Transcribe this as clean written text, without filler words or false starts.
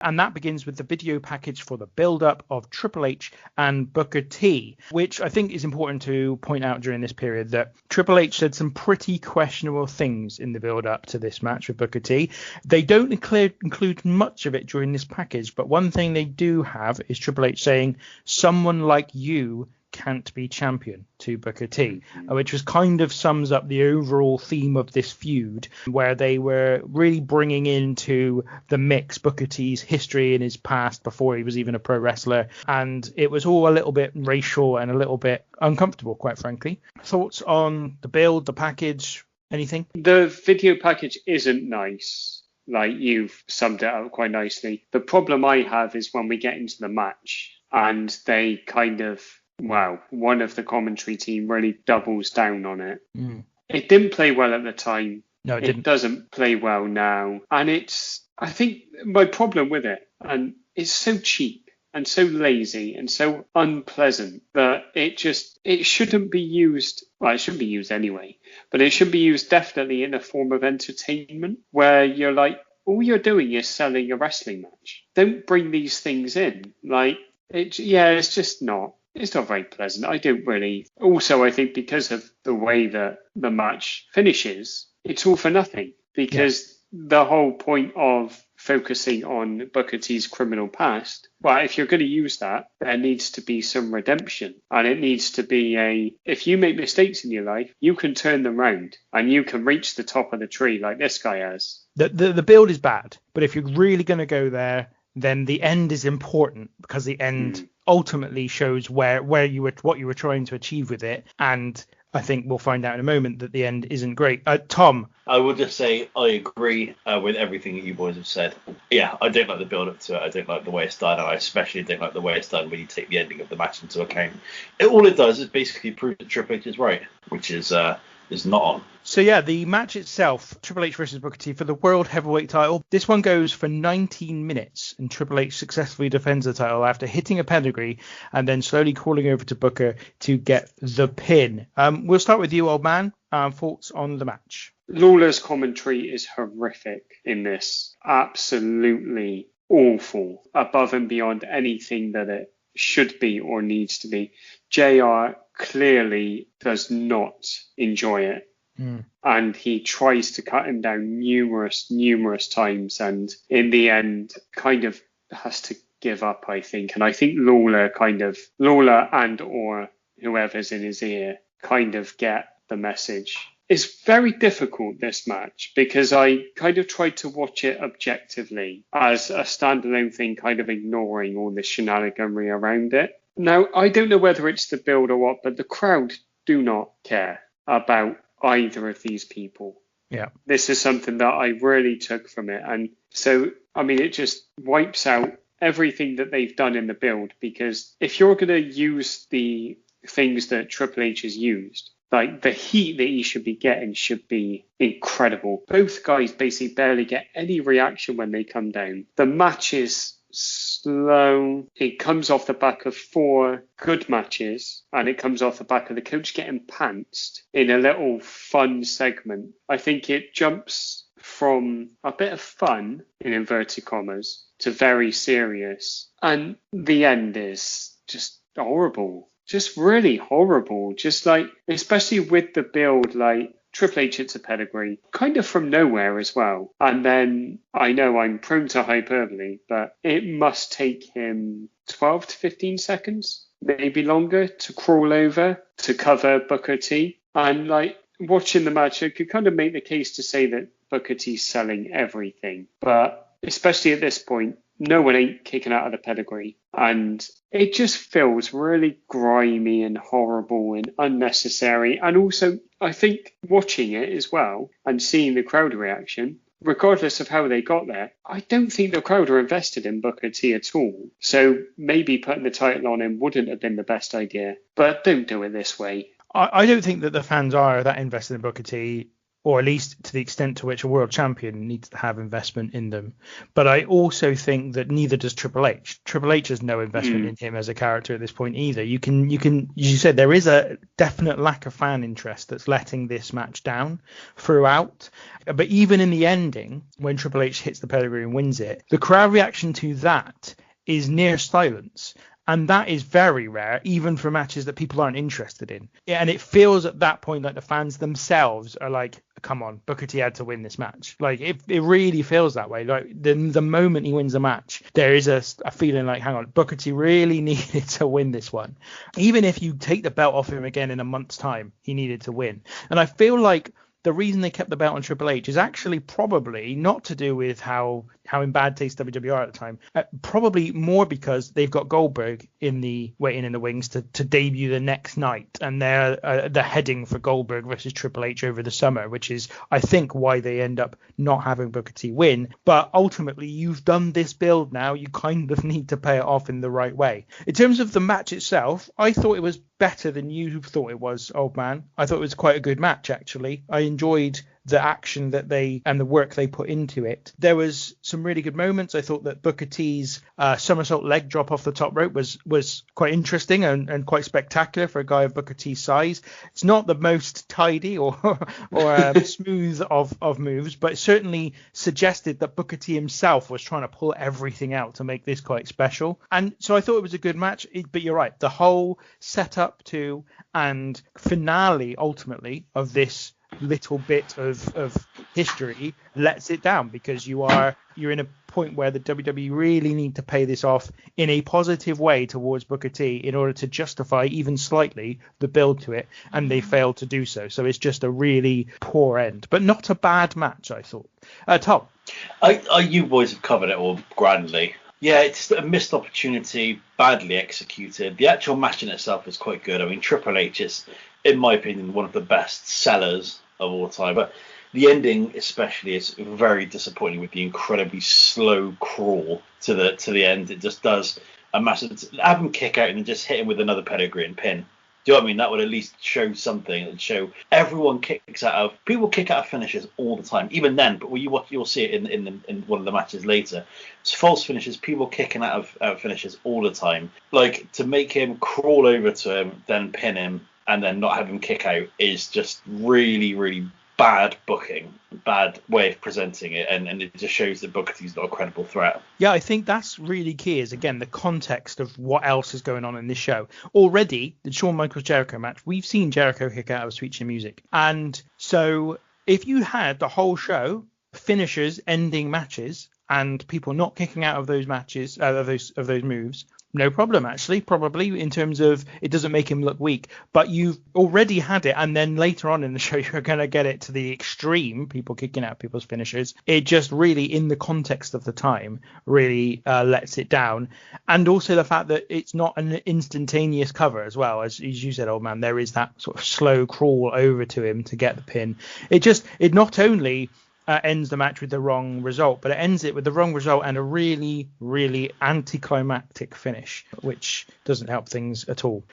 And that begins with the video package for the build-up of Triple H and Booker T, which I think is important to point out during this period that Triple H said some pretty questionable things in the build-up to this match with Booker T. They don't include much of it during this package, but one thing they do have is Triple H saying, "Someone like you can't be champion," to Booker T, which was kind of sums up the overall theme of this feud, where they were really bringing into the mix Booker T's history in his past before he was even a pro wrestler, and it was all a little bit racial and a little bit uncomfortable, quite frankly. Thoughts on the build, the package, anything? The video package isn't nice. Like, you've summed it up quite nicely. The problem I have is when we get into the match and they kind of, one of the commentary team really doubles down on it. It didn't play well at the time. No, it didn't. It doesn't play well now. And I think my problem with it, and it's so cheap and so lazy and so unpleasant that it shouldn't be used. Well, it shouldn't be used anyway, but it should be used definitely in a form of entertainment where you're like, all you're doing is selling a wrestling match. Don't bring these things in. Like, it's just not. It's not very pleasant. I don't really. Also, I think because of the way that the match finishes, it's all for nothing. Because the whole point of focusing on Booker T's criminal past, if you're going to use that, there needs to be some redemption. And it needs to be if you make mistakes in your life, you can turn them round and you can reach the top of the tree like this guy has. The build is bad, but if you're really going to go there, then the end is important, because the end ultimately shows what you were trying to achieve with it. And I think we'll find out in a moment that the end isn't great. Tom? I will just say I agree with everything that you boys have said. Yeah, I don't like the build-up to it. I don't like the way it's done. And I especially don't like the way it's done when you take the ending of the match into account. All it does is basically prove that Triple H is right, which is not on. So yeah, the match itself, Triple H versus Booker T for the World Heavyweight title. This one goes for 19 minutes, and Triple H successfully defends the title after hitting a pedigree and then slowly crawling over to Booker to get the pin. We'll start with you, old man. Thoughts on the match? Lawler's commentary is horrific in this. Absolutely awful. Above and beyond anything that it should be or needs to be. JR clearly does not enjoy it. And he tries to cut him down numerous times, and in the end kind of has to give up, I think. And I think Lawler and or whoever's in his ear kind of get the message. It's very difficult, this match, because I kind of tried to watch it objectively as a standalone thing, kind of ignoring all the shenaniganry around it. Now, I don't know whether it's the build or what, but the crowd do not care about either of these people. Yeah. This is something that I really took from it. And so, I mean, it just wipes out everything that they've done in the build, because if you're going to use the things that Triple H has used, like the heat that he should be getting should be incredible. Both guys basically barely get any reaction when they come down. The match is slow. It comes off the back of 4 good matches, and it comes off the back of the coach getting pantsed in a little fun segment. I think it jumps from a bit of fun, in inverted commas, to very serious. And the end is just horrible. Just really horrible. Just like, especially with the build, like, Triple H hits a pedigree, kind of from nowhere as well. And then, I know I'm prone to hyperbole, but it must take him 12 to 15 seconds, maybe longer, to crawl over to cover Booker T. And like, watching the match, I could kind of make the case to say that Booker T's selling everything. But especially at this point, no one ain't kicking out of the pedigree. And it just feels really grimy and horrible and unnecessary. And also, I think watching it as well and seeing the crowd reaction, regardless of how they got there, I don't think the crowd are invested in Booker T at all. So maybe putting the title on him wouldn't have been the best idea. But don't do it this way. I don't think that the fans are that invested in Booker T. or at least to the extent to which a world champion needs to have investment in them. But I also think that neither does Triple H. Triple H has no investment in him as a character at this point either. You can, as you said, there is a definite lack of fan interest that's letting this match down throughout. But even in the ending, when Triple H hits the pedigree and wins it, the crowd reaction to that is near silence. And that is very rare, even for matches that people aren't interested in. And it feels at that point like the fans themselves are like, come on, Booker T had to win this match. Like, it really feels that way. Like, the moment he wins a match, there is a feeling like, hang on, Booker T really needed to win this one. Even if you take the belt off him again in a month's time, he needed to win. And I feel like the reason they kept the belt on Triple H is actually probably not to do with how in bad taste WWE are at the time. Probably more because they've got Goldberg waiting in the wings to debut the next night, and they're heading for Goldberg versus Triple H over the summer, which is, I think, why they end up not having Booker T win. But ultimately, you've done this build now. You kind of need to pay it off in the right way. In terms of the match itself, I thought it was better than you thought it was, old man. I thought it was quite a good match, actually. I enjoyed the action and the work they put into it. There was some really good moments. I thought that Booker T's somersault leg drop off the top rope was quite interesting and quite spectacular for a guy of Booker T's size. It's not the most tidy or smooth of moves, but it certainly suggested that Booker T himself was trying to pull everything out to make this quite special. And so I thought it was a good match. But you're right, the whole setup to and finale ultimately of this little bit of history lets it down, because you're in a point where the WWE really need to pay this off in a positive way towards Booker T in order to justify even slightly the build to it, and they failed to do so. So it's just a really poor end, but not a bad match, I thought. Tom? You boys have covered it all grandly. Yeah, it's a missed opportunity, badly executed. The actual match in itself is quite good. I mean, Triple H is, in my opinion, one of the best sellers of all time. But the ending especially is very disappointing, with the incredibly slow crawl to the end. It just does a massive... Have him kick out and then just hit him with another pedigree and pin. Do you know what I mean? That would at least show something. It'd show everyone people kick out of finishes all the time, even then. But you'll see it in one of the matches later. It's false finishes, people kicking out of finishes all the time. Like, to make him crawl over to him, then pin him, and then not have him kick out is just really, really bad booking, bad way of presenting it, and it just shows that Booker T's not a credible threat. Yeah, I think that's really key, is again the context of what else is going on in this show. Already, the Shawn Michaels Jericho match, we've seen Jericho kick out of Sweet Chin Music, and so if you had the whole show finishers ending matches and people not kicking out of those matches, of those moves, no problem, actually, probably, in terms of it doesn't make him look weak. But you've already had it, and then later on in the show, you're going to get it to the extreme, people kicking out people's finishers. It just really, in the context of the time, really lets it down. And also the fact that it's not an instantaneous cover as well. As you said, old man, there is that sort of slow crawl over to him to get the pin. It not only... ends the match with the wrong result, but it ends it with the wrong result and a really, really anticlimactic finish, which doesn't help things at all.